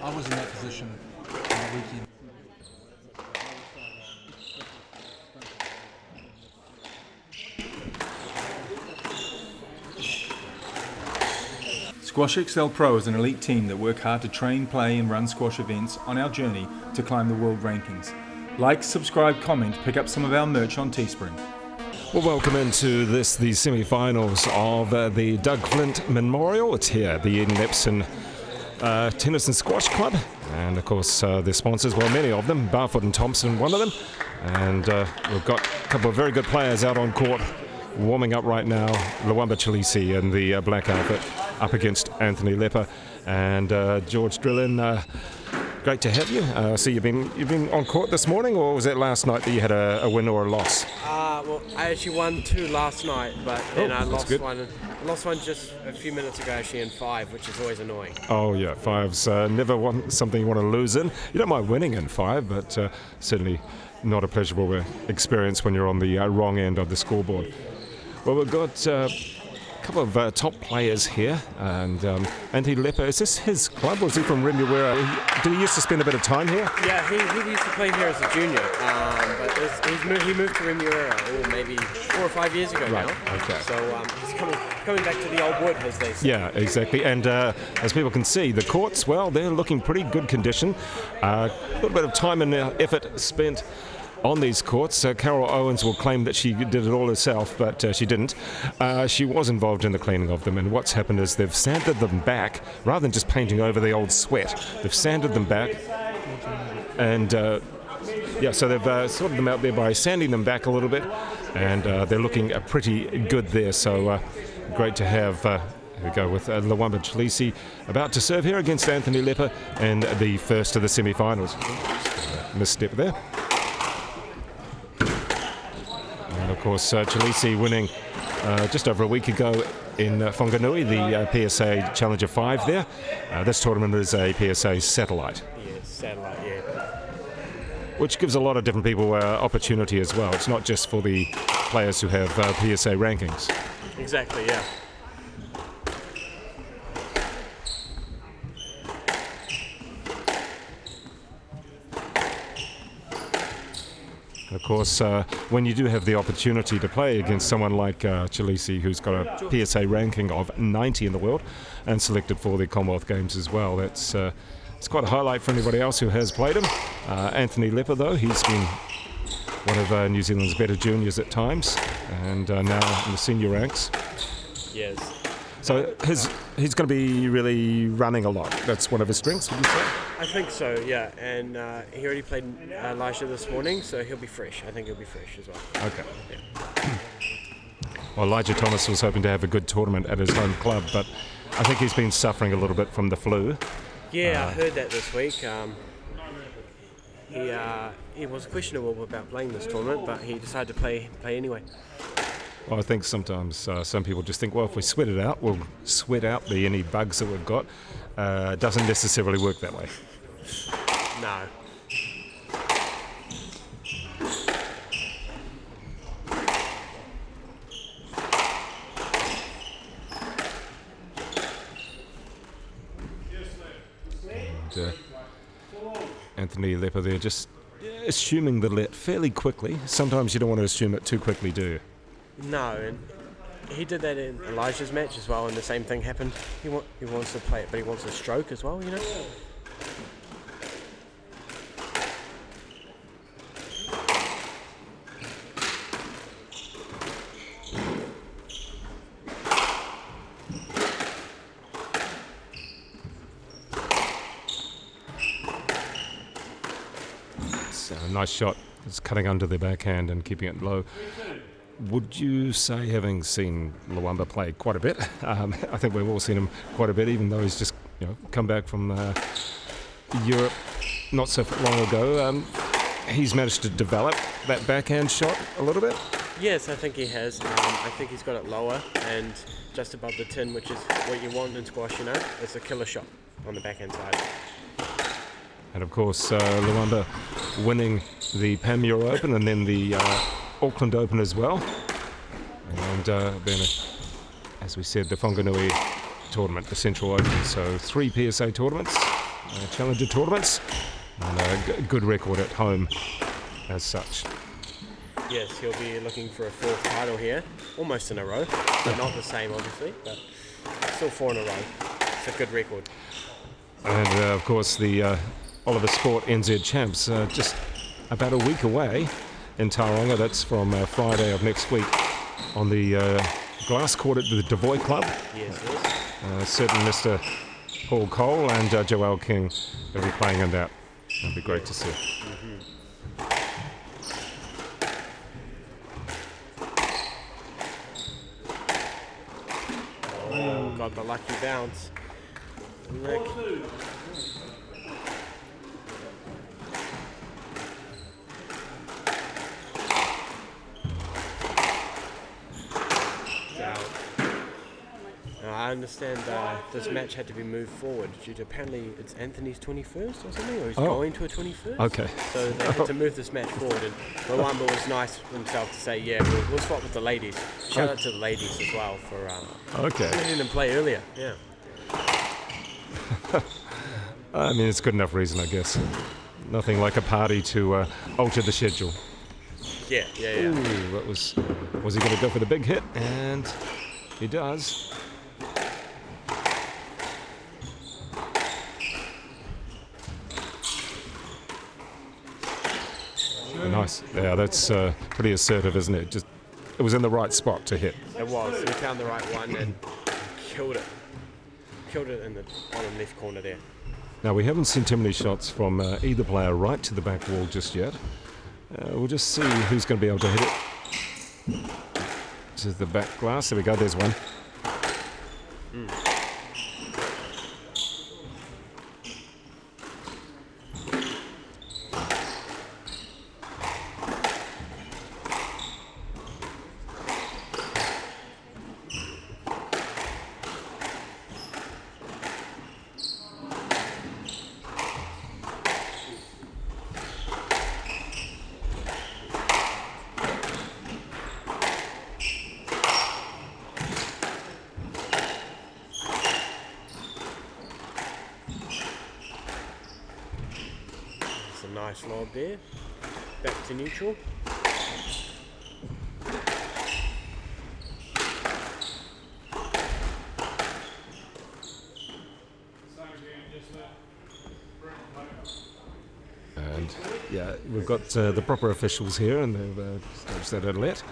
I was in that position on the weekend. Squash XL Pro is an elite team that work hard to train, play and run squash events on our journey to climb the world rankings. Like, subscribe, comment, pick up some of our merch on Teespring. Well, welcome into the semi-finals of the Doug Flint Memorial. It's here at the Eden Epsom Tennis and Squash Club. And of course, their sponsors, well, many of them, Barfoot and Thompson, one of them. And we've got a couple of very good players out on court warming up right now. LWAMBA CHILESHE in the black outfit up against Anthony Lepper and George Drillin. Great to have you. So you've been on court this morning, or was it last night that you had a win or a loss? Well, I actually won 2 last night, but then I lost good. one. I lost one just a few minutes ago, actually, in 5, which is always annoying. Oh yeah, 5's never something you want to lose in. You don't mind winning in 5, but certainly not a pleasurable experience when you're on the wrong end of the scoreboard. Well, we've got a couple of top players here, and Anthony Lepper, is this his club, or is he from Remuera? Did he used to spend a bit of time here? Yeah, he used to play here as a junior, but he moved to Remuera maybe 4 or 5 years ago now. Okay. So he's coming back to the old wood, as they say. Yeah, exactly. And as people can see, the courts, well, they're looking pretty good condition. A little bit of time and effort spent on these courts. Carol Owens will claim that she did it all herself, but she didn't. She was involved in the cleaning of them, and what's happened is they've sanded them back rather than just painting over the old sweat. They've sanded them back, and so they've sorted them out there by sanding them back a little bit, and they're looking pretty good there. So great to have. Here we go with LWAMBA CHILESHE about to serve here against Anthony Lepper in the first of the semi-finals. Misstep there. And of course, CHILESHE winning just over a week ago in Whanganui, the PSA Challenger 5 there. This tournament is a PSA satellite. Yeah, satellite, yeah. Which gives a lot of different people opportunity as well. It's not just for the players who have PSA rankings. Exactly, yeah. Of course, when you do have the opportunity to play against someone like CHILESHE, who's got a PSA ranking of 90 in the world and selected for the Commonwealth Games as well, it's quite a highlight for anybody else who has played him. Anthony Lepper, though, he's been one of New Zealand's better juniors at times, and now in the senior ranks. Yes. So he's going to be really running a lot. That's one of his strengths, would you say? I think so, yeah. And he already played Elijah this morning, so he'll be fresh. I think he'll be fresh as well. Okay. Yeah. Well, Elijah Thomas was hoping to have a good tournament at his home club, but I think he's been suffering a little bit from the flu. Yeah, I heard that this week. He was questionable about playing this tournament, but he decided to play anyway. Well, I think sometimes some people just think, well, if we sweat it out, we'll sweat out any bugs that we've got. It doesn't necessarily work that way. No. And Anthony Lepper there just assuming the let fairly quickly. Sometimes you don't want to assume it too quickly, do you? No, and he did that in Elijah's match as well, and the same thing happened. He wants to play it, but he wants a stroke as well, you know? It's a nice shot. It's cutting under the backhand and keeping it low. Would you say, having seen LWAMBA play quite a bit, I think we've all seen him quite a bit, even though he's just come back from Europe not so long ago, he's managed to develop that backhand shot a little bit? Yes, I think he has. I think he's got it lower and just above the tin, which is what you want in squash, you know? It's a killer shot on the backhand side. And of course, LWAMBA winning the Panmure Open and then the Auckland Open as well. And then, as we said, the Whanganui tournament, the Central Open. So 3 PSA tournaments Challenger tournaments, and a good record at home as such. Yes, he'll be looking for a 4th title here, almost in a row. But not the same, obviously, but still 4 in a row. It's a good record. And of course, the Oliver Sport NZ Champs just about a week away in Tauranga. That's from Friday of next week on the glass court at the Devoy Club. Yes, Certain Mr. Paul Cole and Joel King will be playing in that. It'll be great to see. Oh, got the lucky bounce. Nick. I understand this match had to be moved forward due to apparently it's Anthony's 21st or something, or he's going to a 21st. Okay. So they had to move this match forward, and LWAMBA was nice himself to say, yeah, we'll swap with the ladies. Shout out to the ladies as well for letting them play earlier. Yeah. I mean, it's good enough reason, I guess. Nothing like a party to alter the schedule. Yeah. Ooh, was he going to go for the big hit? And he does. Nice. Yeah, that's pretty assertive, isn't it? Just it was in the right spot to hit. It was. He found the right one and killed it. Killed it in the bottom left corner there. Now, we haven't seen too many shots from either player right to the back wall just yet. We'll just see who's going to be able to hit it to the back glass. There we go. There's one. Nice lob there. Back to neutral. And yeah, we've got the proper officials here, and they've staged that at let.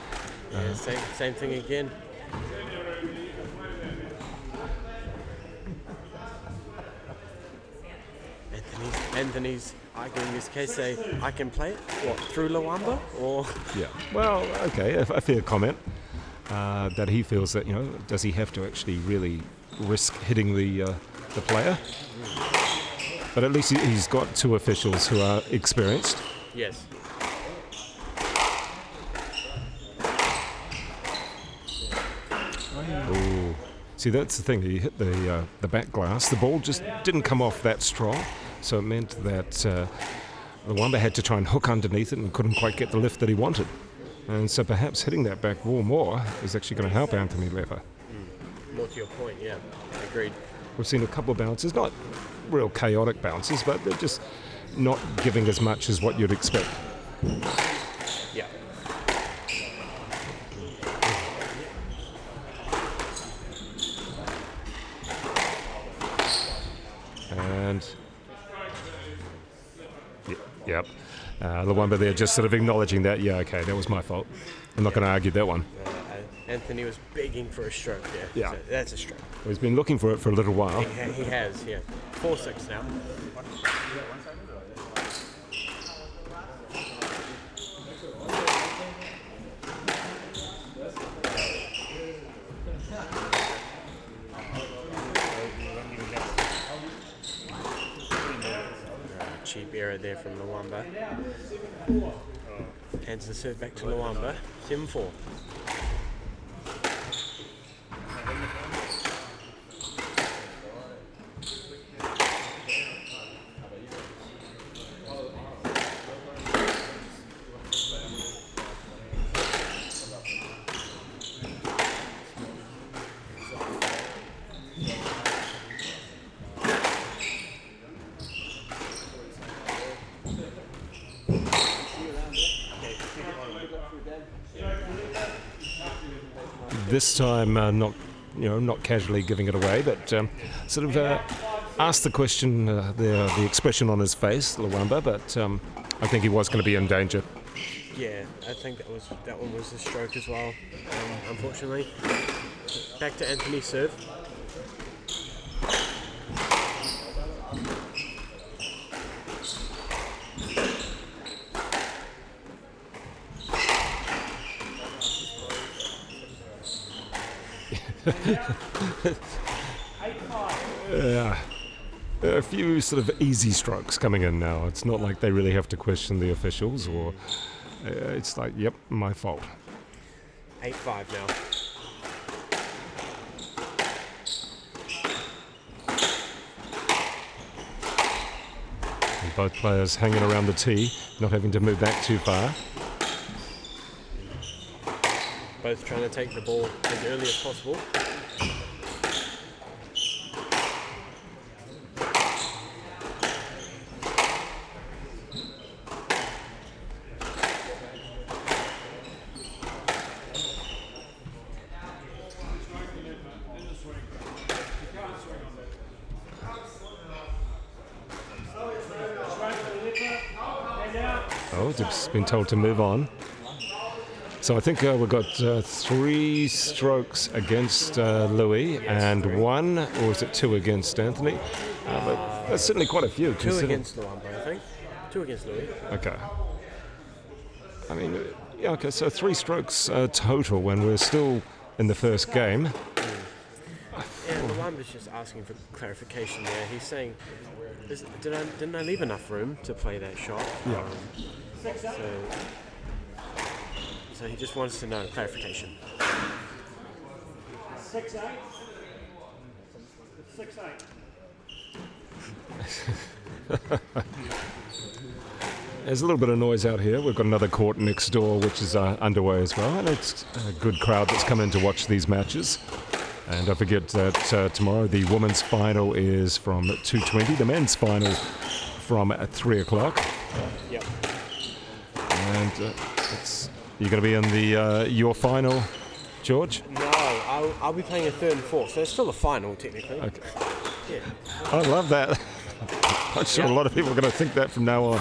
Yeah, same thing again. Anthony's arguing his case, say, I can play it, what, through LWAMBA, or? Yeah, well, okay, a fair comment that he feels that, does he have to actually really risk hitting the player? But at least he's got two officials who are experienced. Yes. Ooh. See, that's the thing, he hit the back glass, the ball just didn't come off that strong. So it meant that LWAMBA had to try and hook underneath it and couldn't quite get the lift that he wanted. And so perhaps hitting that back wall more is actually going to help Anthony Lepper. More to your point, yeah. Agreed. We've seen a couple of bounces, not real chaotic bounces, but they're just not giving as much as what you'd expect. Yeah. And yep. LWAMBA there just sort of acknowledging that, yeah, okay, that was my fault. I'm not going to argue that one. Anthony was begging for a stroke there. Yeah. So that's a stroke. Well, he's been looking for it for a little while. He has, yeah. 4-6 now. Cheap error there from LWAMBA. Hands the serve back to LWAMBA. 7-4. this time not casually giving it away, but sort of asked the question, the expression on his face, LWAMBA, but I think he was going to be in danger. Yeah, I think that one was a stroke as well, unfortunately. Back to Anthony's serve. A few sort of easy strokes coming in now. It's not like they really have to question the officials, or it's like, yep, my fault. 8-5 now. And both players hanging around the tee, not having to move back too far. Both trying to take the ball as early as possible. Oh, just been told to move on. So I think we've got 3 strokes against Lui and 1, or is it 2 against Anthony? But that's certainly quite a few. 2 against LWAMBA, I think. 2 against Lui. Okay. I mean, yeah, okay, so 3 strokes total when we're still in the first game. Yeah, LWAMBA's just asking for clarification there. He's saying, didn't I leave enough room to play that shot? Yeah. So he just wants to know clarification. 6-8. 6-8. There's a little bit of noise out here. We've got another court next door which is underway as well, and it's a good crowd that's come in to watch these matches. And don't forget that tomorrow the women's final is from 2:20, the men's final from 3 o'clock. Yep. And you're going to be in the your final, George? No, I'll be playing a 3rd and 4th, so it's still a final technically. Okay. Yeah. I love that. I'm sure a lot of people are going to think that from now on.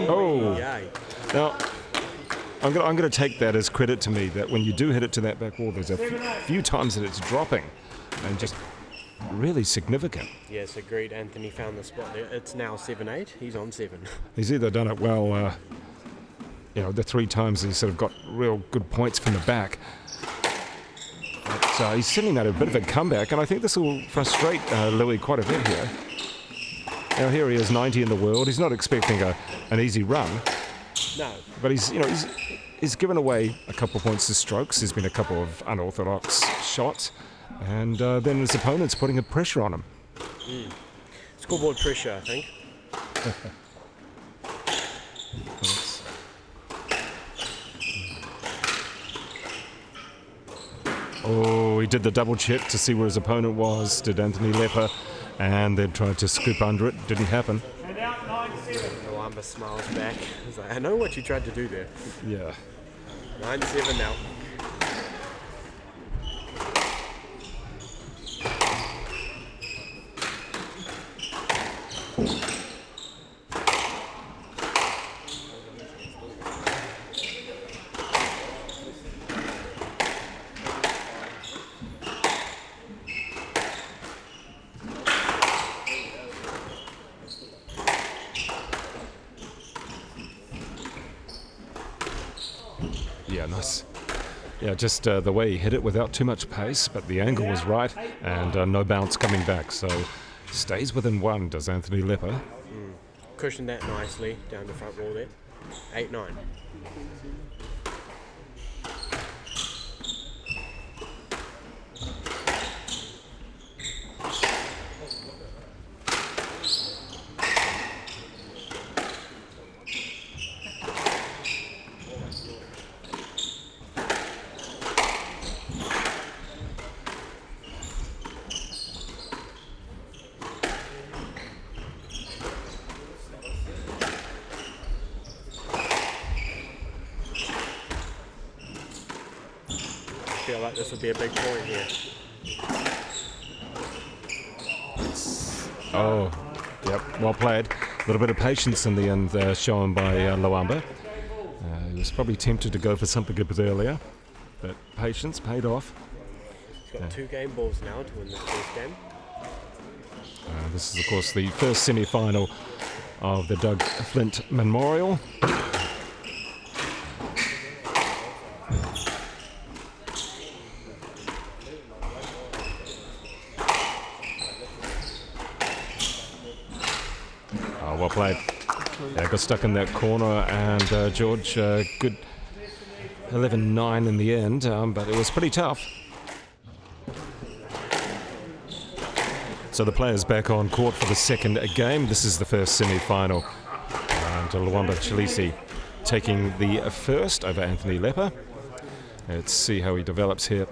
Oh, Yay. now I'm going to take that as credit to me that when you do hit it to that back wall, there's a few times that it's dropping, and just really significant. Yes, agreed. Anthony found the spot there. It's now 7-8. He's on 7. He's either done it well, the 3 times he's sort of got real good points from the back. But he's sitting at a bit of a comeback, and I think this will frustrate Lui quite a bit here. Now here he is, 90 in the world. He's not expecting an easy run. No. But he's given away a couple of points to strokes. There's been a couple of unorthodox shots, and then his opponent's putting a pressure on him. Scoreboard pressure, I think. Oh, he did the double check to see where his opponent was, did Anthony Lepper, and then tried to scoop under it. Didn't happen. LWAMBA smiles back. He's like, I know what you tried to do there. Yeah. 9-7 now. Yeah, nice. Yeah, just the way he hit it without too much pace, but the angle was right, and no bounce coming back. So stays within 1, does Anthony Lepper. Cushioned that nicely down the front wall there. 8-9. feel like this will be a big point here. Oh, yep, well played. A little bit of patience in the end shown by LWAMBA. He was probably tempted to go for something a bit earlier, but patience paid off. He's got 2 game balls now to win this first game. This is, of course, the first semi-final of the Doug Flint Memorial. Well played. Yeah, got stuck in that corner, and George, good 11-9 in the end, but it was pretty tough. So the players back on court for the second game. This is the first semi-final. And LWAMBA Chileshe taking the first over Anthony Lepper. Let's see how he develops here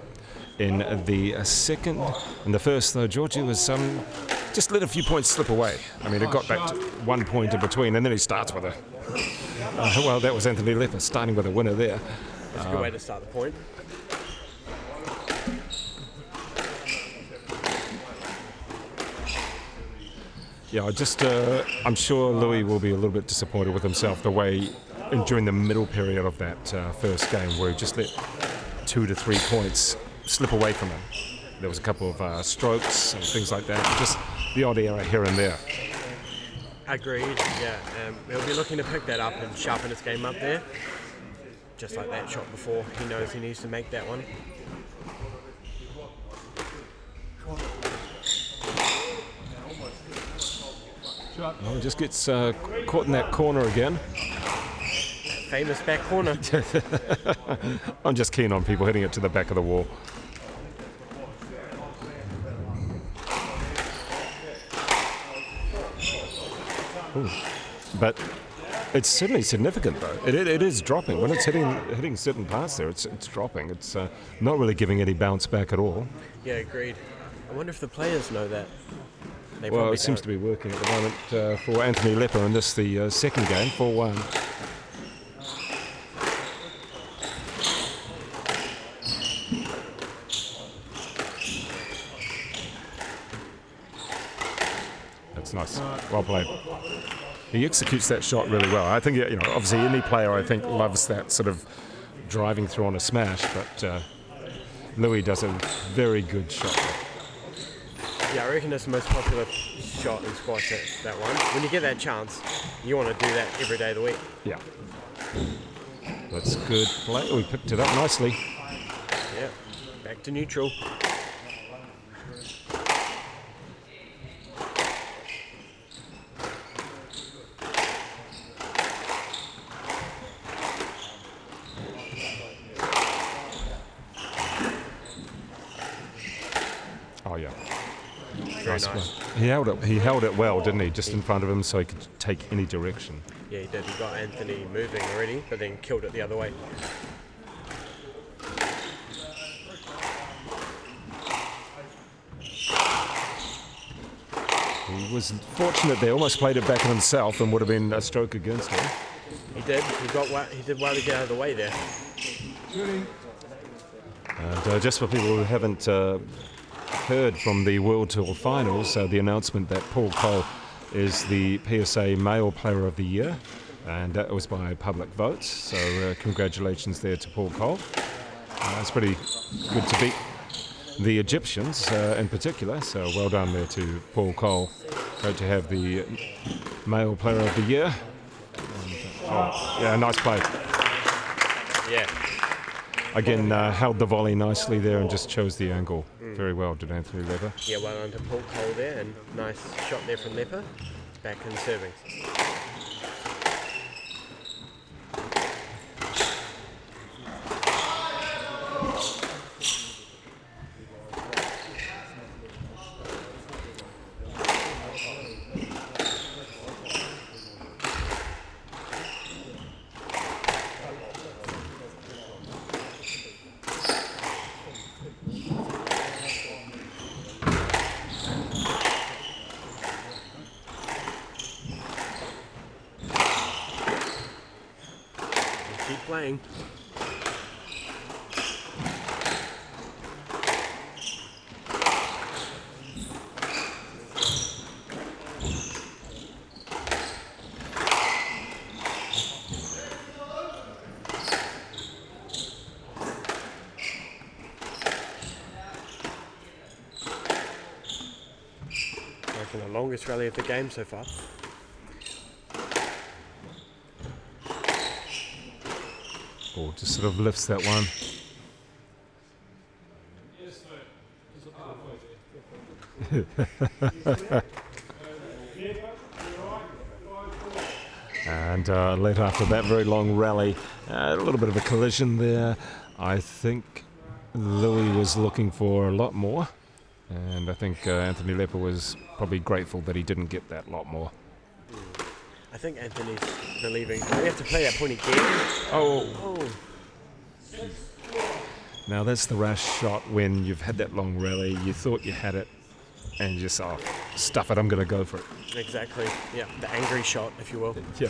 in the second. In the first, though, Georgie was just let a few points slip away. I mean, it got back to 1 point in between, and then he starts with a... well, that was Anthony Lepper starting with a winner there. That's a good way to start the point. Yeah, I'm sure Louis will be a little bit disappointed with himself the way during the middle period of that first game where he just let 2 to 3 points slip away from him. There was a couple of strokes and things like that, just the odd error here and there. Agreed, yeah. He'll be looking to pick that up and sharpen his game up there. Just like that shot before, he knows he needs to make that one. Oh, he just gets caught in that corner again. Famous back corner. I'm just keen on people hitting it to the back of the wall. Ooh. But it's certainly significant, though. It is dropping. When it's hitting certain parts there, it's dropping. It's not really giving any bounce back at all. Yeah, agreed. I wonder if the players know that. Well, it seems to be working at the moment for Anthony Lepper in this, the second game, 4-1. That's nice. Well played. He executes that shot really well. I think, obviously any player, I think, loves that sort of driving through on a smash, but Louis does a very good shot. Yeah, I reckon that's the most popular shot in squash, that one. When you get that chance, you want to do that every day of the week. Yeah. That's good play. We picked it up nicely. Yeah, back to neutral. Oh, yeah. Nice. He held it well, didn't he? Just in front of him so he could take any direction. Yeah, he did. He got Anthony moving already, but then killed it the other way. He was fortunate there. Almost played it back on himself and would have been a stroke against him. He did. He did well to get out of the way there. And just for people who haven't heard from the World Tour Finals, the announcement that Paul Cole is the PSA Male Player of the Year, and that was by public vote. So congratulations there to Paul Cole. It's pretty good to beat the Egyptians in particular. So well done there to Paul Cole. Great to have the Male Player of the Year. And, yeah, nice play. Yeah. Again, held the volley nicely there and just chose the angle. Very well, did Anthony Lepper. Yeah, well done to Paul Cole there, and nice shot there from Lepper. Back in serving. Keep playing. the longest rally of the game so far. Oh, just sort of lifts that one. And late after that very long rally, a little bit of a collision there. I think Louis was looking for a lot more, and I think Anthony Lepper was probably grateful that he didn't get that lot more. I think Anthony's believing. We have to play that point again. Oh. Now that's the rash shot when you've had that long rally, you thought you had it, and you just, oh, stuff it, I'm going to go for it. Exactly. Yeah, the angry shot, if you will. Yeah.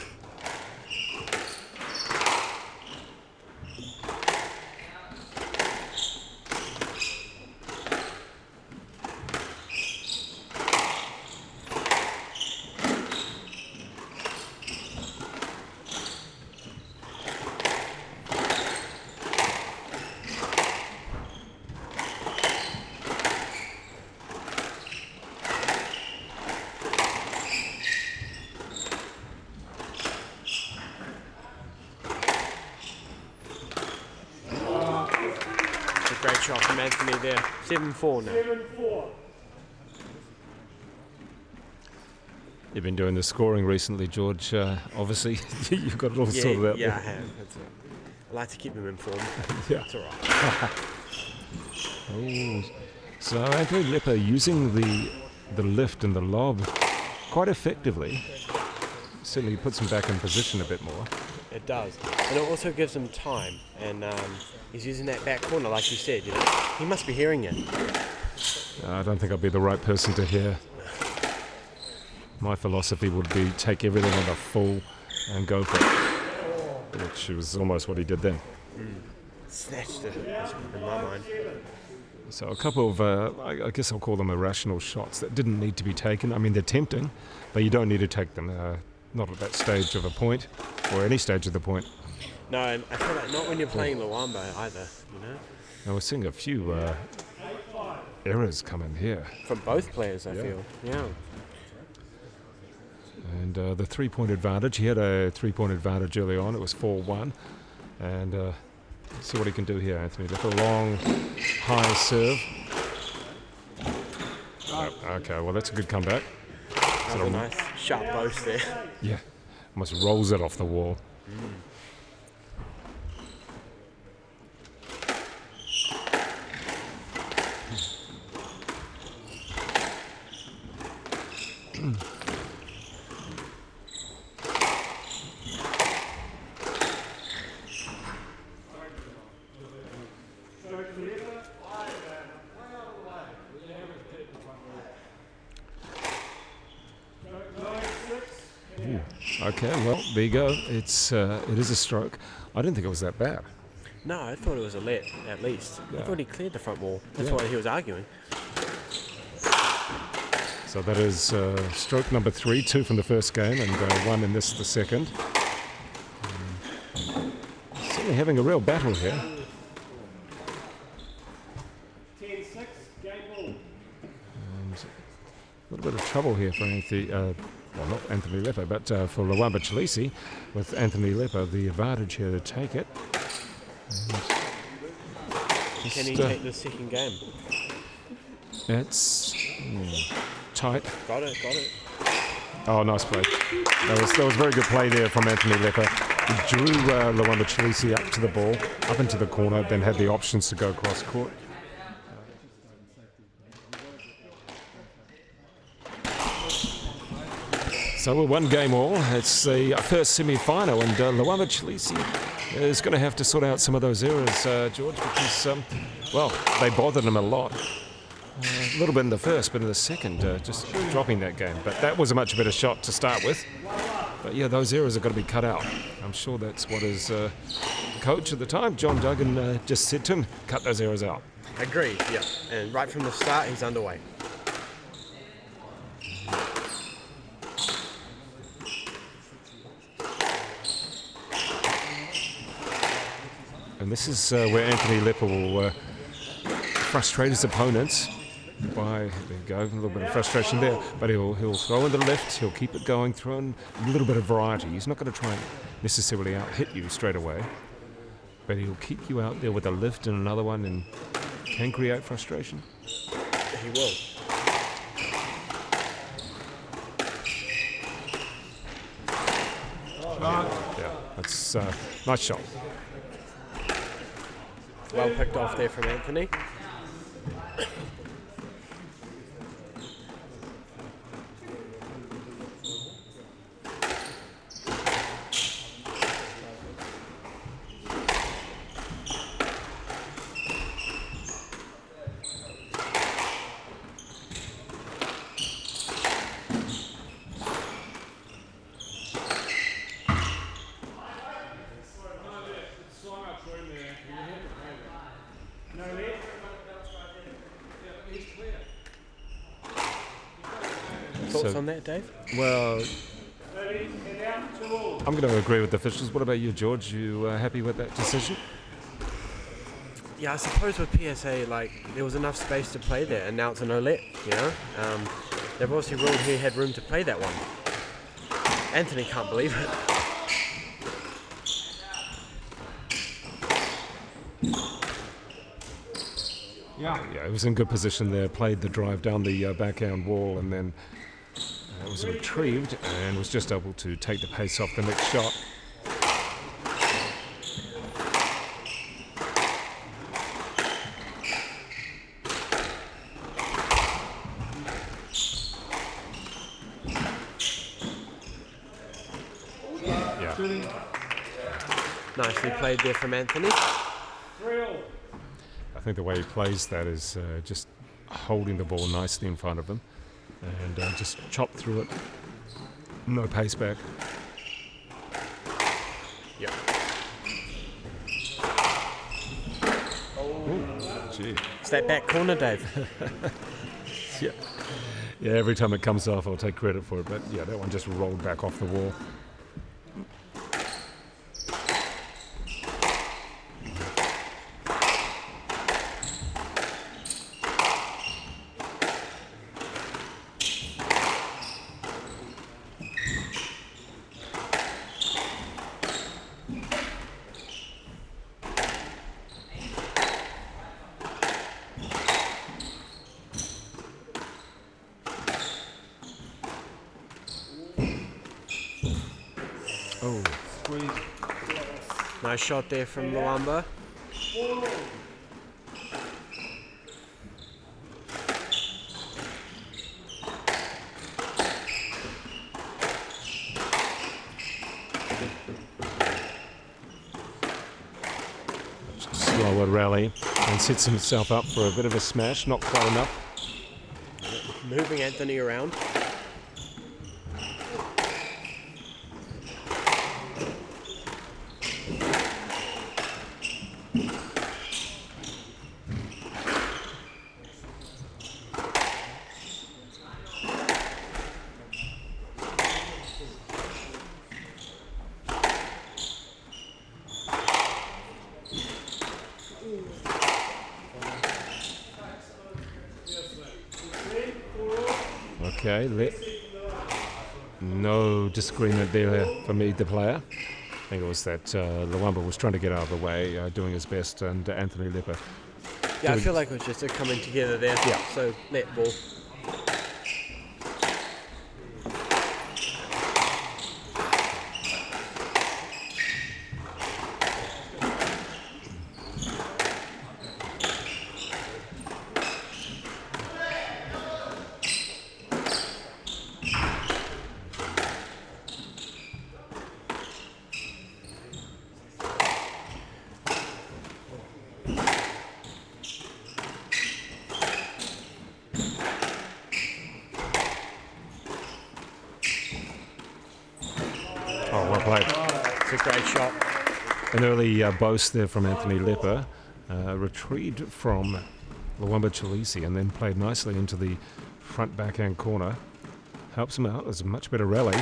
Great shot from Anthony there. 7-4 now. 7-4. You've been doing the scoring recently, George. Obviously, you've got it all sorted out. Yeah, there. I have. I like to keep them informed. Yeah. It's all right. Oh, so Anthony Lepper using the lift and the lob quite effectively. Certainly puts him back in position a bit more. It does. And it also gives him time. And he's using that back corner, like you said. You know, he must be hearing it. I don't think I'll be the right person to hear. My philosophy would be take everything on the full and go for it, which was almost what he did then. Snatched it, in my mind. So a couple of, I guess I'll call them irrational shots that didn't need to be taken. I mean, they're tempting, but you don't need to take them. Not at that stage of a point, or any stage of the point. No, and I feel like not when you're playing LWAMBA either, you know? Now we're seeing a few errors come in here. From both players, I feel. Yeah. And the three-point advantage, he had a three-point advantage early on. It was 4-1. And see what he can do here, Anthony. Look, a long, high serve. Okay, well, that's a good comeback. That was a nice sharp post there. Yeah, almost rolls it off the wall. Okay, well, there you go. It is a stroke. I didn't think it was that bad. No, I thought it was a let, at least. Yeah. I thought he cleared the front wall. That's why he was arguing. So that is stroke number 3, 2 from the first game and 1 in this, the second. Certainly having a real battle here. 10-6, game ball. And a little bit of trouble here for Anthony, well, not Anthony Lepper, but for LWAMBA CHILESHE, with Anthony Lepper the advantage here to take it. Can he take the second game? It's tight. Got it. Oh, nice play. That was very good play there from Anthony Lepper. He drew LWAMBA CHILESHE up to the ball, up into the corner, then had the options to go cross court. So we're one game all. It's the first semi-final, and LWAMBA CHILESHE is going to have to sort out some of those errors, George, because, well, they bothered him a lot. A little bit in the first, but in the second, just dropping that game. But that was a much better shot to start with. But yeah, those errors are going to be cut out. I'm sure that's what his coach at the time, John Duggan, just said to him, cut those errors out. Agreed, yeah. And right from the start, he's underway. And this is where Anthony Lepper will frustrate his opponents. by, there you go, a little bit of frustration there, but he'll throw in the left, he'll keep it going, throw in a little bit of variety. He's not going to try and necessarily out-hit you straight away, but he'll keep you out there with a lift and another one and can create frustration. He will. Yeah, that's nice shot. Well picked off there from Anthony. Thoughts on that, Dave? Well, I'm going to agree with the officials. What about you, George? You happy with that decision? Yeah, I suppose with PSA, like, there was enough space to play there, and now it's a no-let, you know? They've obviously ruled he had room to play that one. Anthony can't believe it. Yeah, he was in good position there, played the drive down the backhand wall, and then it was retrieved and was just able to take the pace off the next shot. Nicely played there from Anthony. I think the way he plays that is just holding the ball nicely in front of him and just chop through it. No pace back. Yep. Oh, gee. It's that back corner, Dave. Yeah, every time it comes off, I'll take credit for it. But yeah, that one just rolled back off the wall. Oh, Nice shot there from LWAMBA. Slower rally and sets himself up for a bit of a smash, not quite enough. Moving Anthony around. Okay, no disagreement there for me, the player. I think it was that LWAMBA was trying to get out of the way, doing his best, and Anthony Lepper. Yeah, I feel like it was just a coming together there. Yeah. So, net ball. Oh, well played. It's a great shot. An early boast there from Anthony Lepper, retrieved from LWAMBA Chileshe and then played nicely into the front backhand corner. Helps him out. There's a much better rally.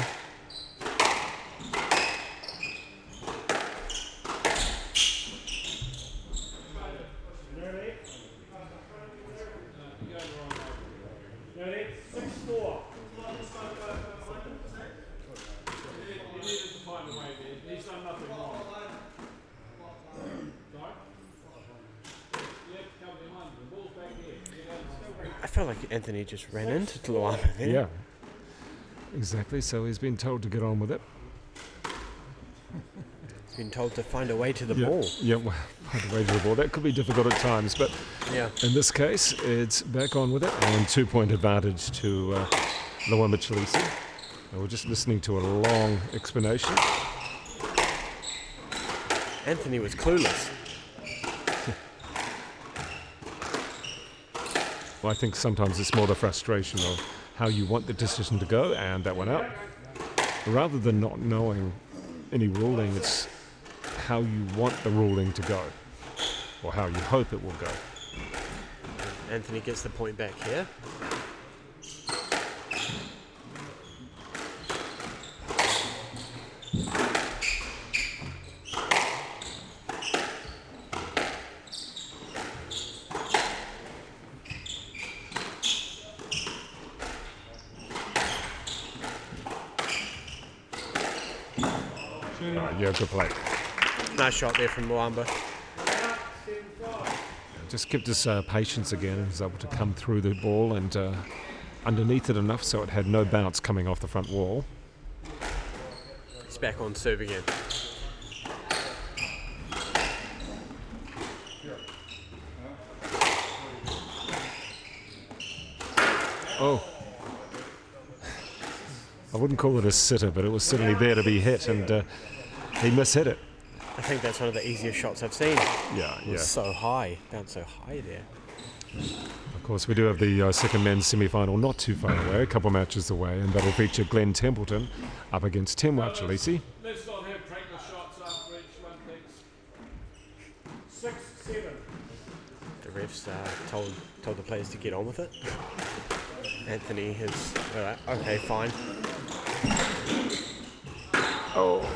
felt like Anthony just ran into LWAMBA there. Yeah, exactly. So he's been told to get on with it. He's been told to find a way to the Yeah, ball. yeah, well, find a way to the ball. That could be difficult at times, but Yeah. in this case, it's back on with it, and 2-point advantage to LWAMBA Chileshe. And we're just listening to a long explanation. Anthony was clueless. Well, I think sometimes it's more the frustration of how you want the decision to go, and that went out. Rather than not knowing any ruling, it's how you want the ruling to go, or how you hope it will go. Anthony gets the point back here. Yeah, good play. Nice shot there from LWAMBA. Just kept his patience again, and was able to come through the ball and underneath it enough so it had no bounce coming off the front wall. He's back on serve again. Oh. I wouldn't call it a sitter, but it was certainly there to be hit, and he mishit it. I think that's one of the easiest shots I've seen. Yeah, It was so high, bounced so high there. Of course, we do have the second men's semi-final not too far away, a couple matches away, and that'll feature Glenn Templeton up against Temwa Chileshe. Let's not have practice shots after each one, thanks. 6, 7. The refs told the players to get on with it. Anthony has... Alright, okay, fine. Oh.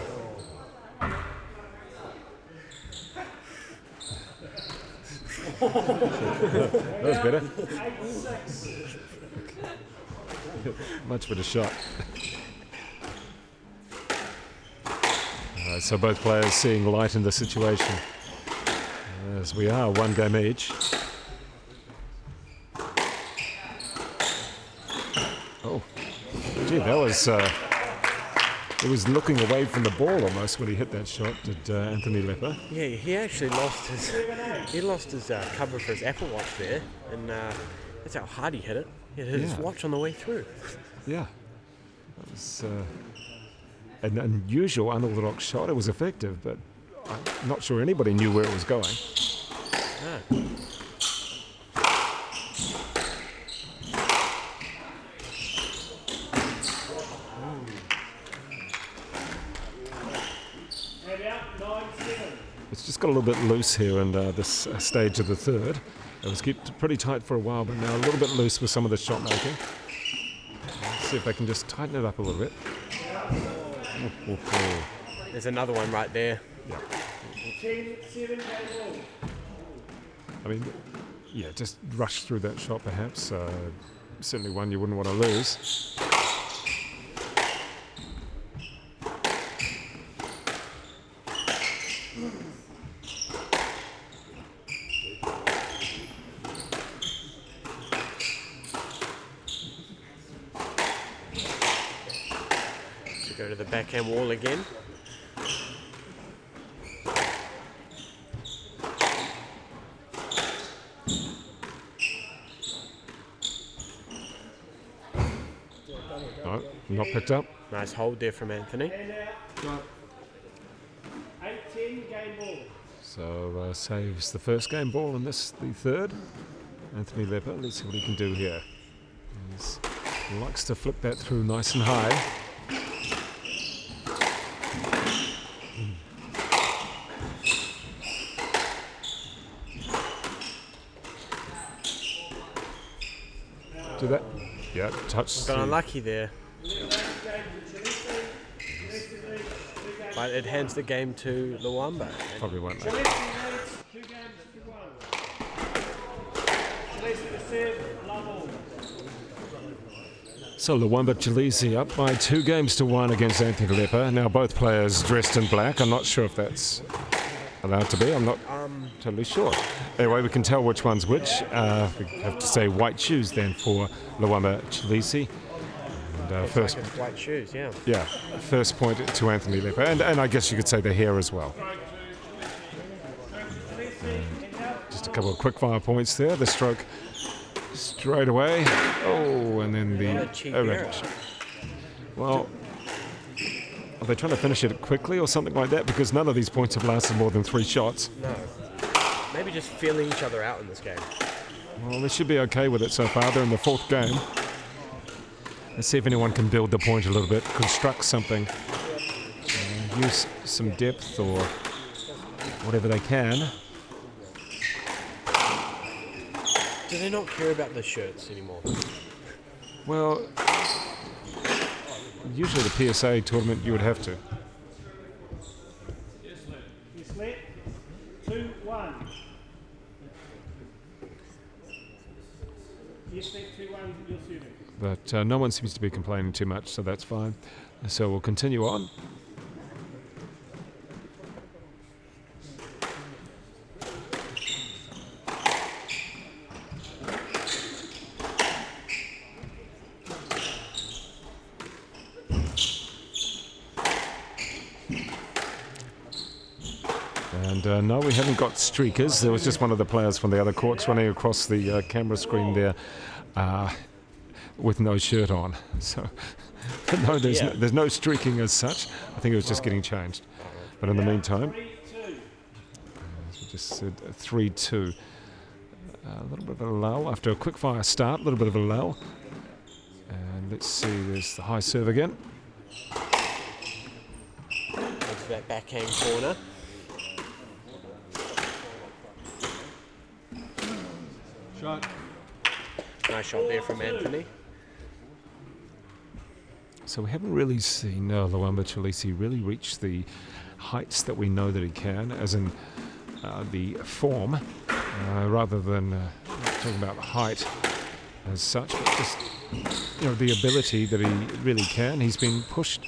That was better. Much better shot. So both players seeing light in the situation, as we are one game each. Oh, gee, that was... He was looking away from the ball almost when he hit that shot, did Anthony Lepper. Yeah, he actually lost his cover for his Apple Watch there, and that's how hard he hit it. He hit his watch on the way through. Yeah, that was an unusual, unorthodox shot. It was effective, but I'm not sure anybody knew where it was going. No. It's just got a little bit loose here in this stage of the third. It was kept pretty tight for a while, but now a little bit loose with some of the shot making. Let's see if they can just tighten it up a little bit. There's another one right there. Yeah. 10, 7, I mean, yeah, just rush through that shot perhaps. Certainly one you wouldn't want to lose. Go to the backhand wall again. No, not picked up. Nice hold there from Anthony. 18, game ball. So saves the first game ball and this the third. Anthony Lepper, let's see what he can do here. He likes to flip that through nice and high. Do that? Yeah, touch. Got unlucky there. But it hands the game to LWAMBA. Probably won't make. 2 games to 1. Chileshe to serve, love all. So LWAMBA Chileshe up by 2-1 against Anthony Lepper. Now both players dressed in black. I'm not sure if that's allowed to be. I'm not. totally sure. Anyway, we can tell which one's which. We have to say white shoes then for LWAMBA CHILESHE. And first, Like it's white shoes, yeah. yeah, first point to Anthony Lepper, and I guess you could say the hair as well. Just a couple of quick fire points there. The stroke straight away. Oh, and then the overhead. Well, are they trying to finish it quickly or something like that? Because none of these points have lasted more than 3 shots. No. Maybe just feeling each other out in this game. Well, they should be okay with it so far. They're in the 4th game. Let's see if anyone can build the point a little bit, construct something, use some depth or whatever they can. Do they not care about the shirts anymore? Well, usually the PSA tournament you would have to. Yes, let. 2-1. Yes, let. 2-1. You're serving. But no one seems to be complaining too much, so that's fine. So we'll continue on. And no, we haven't got streakers. There was just one of the players from the other courts running across the camera screen there with no shirt on. So no, there's no streaking as such. I think it was just getting changed. But in the meantime, as we just said, 3-2. A little bit of a lull after a quick fire start. A little bit of a lull. And let's see. There's the high serve again. Into that backhand corner. Shot. Nice shot there from Anthony. So we haven't really seen LWAMBA CHILESHE really reach the heights that we know that he can, as in the form, rather than talking about the height as such, but just the ability that he really can. He's been pushed.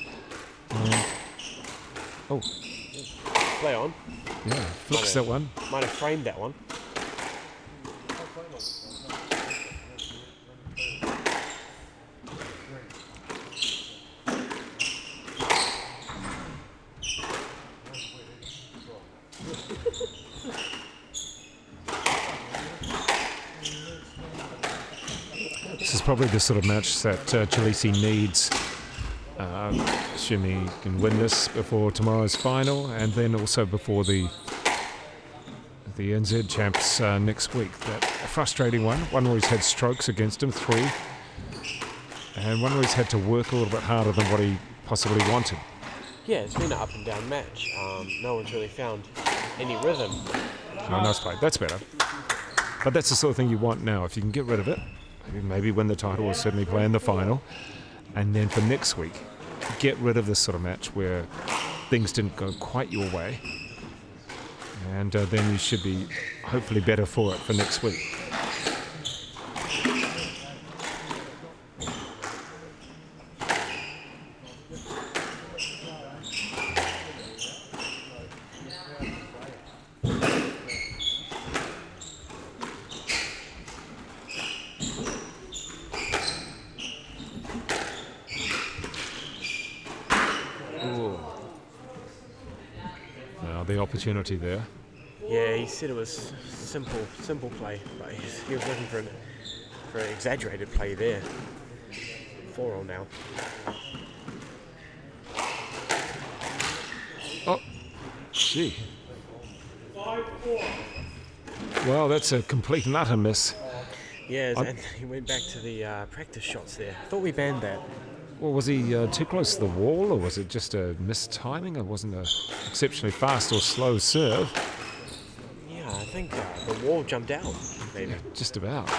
Play on. Yeah, flicks that one. Might have framed that one. This is probably the sort of match that CHILESHE needs, assuming he can win this before tomorrow's final, and then also before the NZ champs next week. That frustrating one where he's had strokes against him, 3, and one where he's had to work a little bit harder than what he possibly wanted. Yeah, it's been an up and down match. No one's really found any rhythm. Oh, nice play. That's better. But that's the sort of thing you want now. If you can get rid of it, maybe win the title or certainly play in the final. And then for next week, get rid of this sort of match where things didn't go quite your way. And then you should be hopefully better for it for next week. The opportunity there. Yeah, he said it was simple play, but he was looking for an exaggerated play there. 4-all now. Oh, gee. 5-4. Well, that's a complete and utter miss. Yeah, and he went back to the practice shots there. I thought we banned that. Well, was he too close to the wall, or was it just a missed timing? It wasn't an exceptionally fast or slow serve. Yeah, I think the wall jumped out, maybe. Yeah, just about.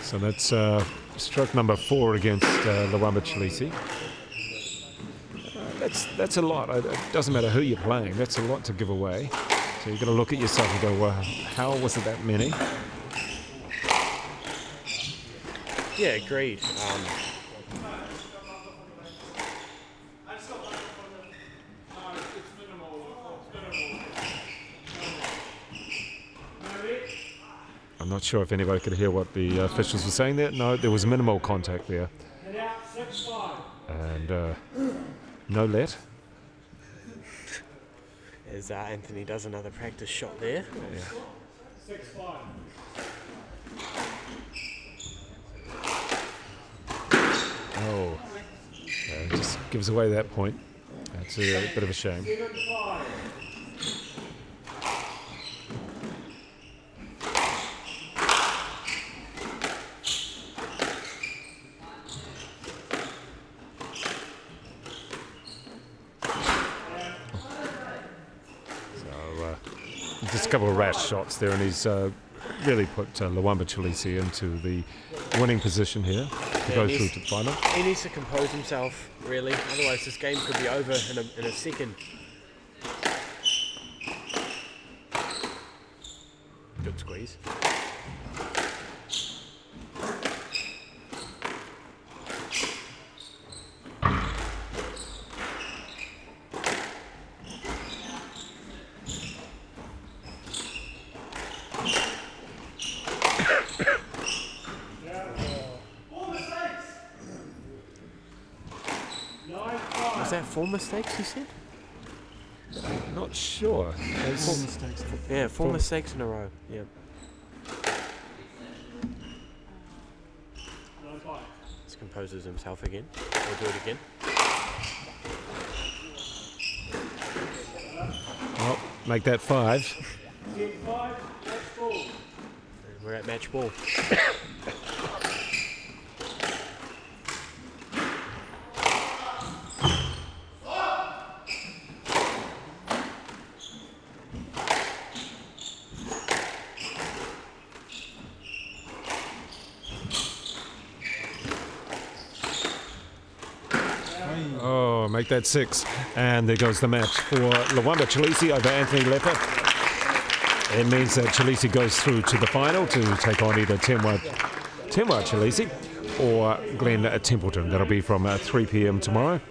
So that's stroke number 4 against LWAMBA CHILESHE. That's a lot. It doesn't matter who you're playing. That's a lot to give away. So you've got to look at yourself and go, well, how was it that many? Yeah, agreed. I'm not sure if anybody could hear what the officials were saying there. No, there was minimal contact there. Head out, 6-5. And no let. As Anthony does another practice shot there. 6-5. Oh, just gives away that point. That's a bit of a shame. 7-5. Just a couple of rash shots there, and he's really put LWAMBA CHILESHE into the winning position here to go through to the final. He needs to compose himself, really. Otherwise, this game could be over in a second. Good squeeze. Was that 4 mistakes, you said? Not sure. 4 mistakes. Yeah, 4 mistakes in a row. Yeah. 9-5. Just composes himself again. We'll do it again. Well, make that 5. 10-5. Match ball. And we're at match ball. Oh, make that 6. And there goes the match for LWAMBA CHILESHE over Anthony Lepper. It means that CHILESHE goes through to the final to take on either Tenwa CHILESHE or Glenn Templeton. That'll be from 3 p.m. tomorrow.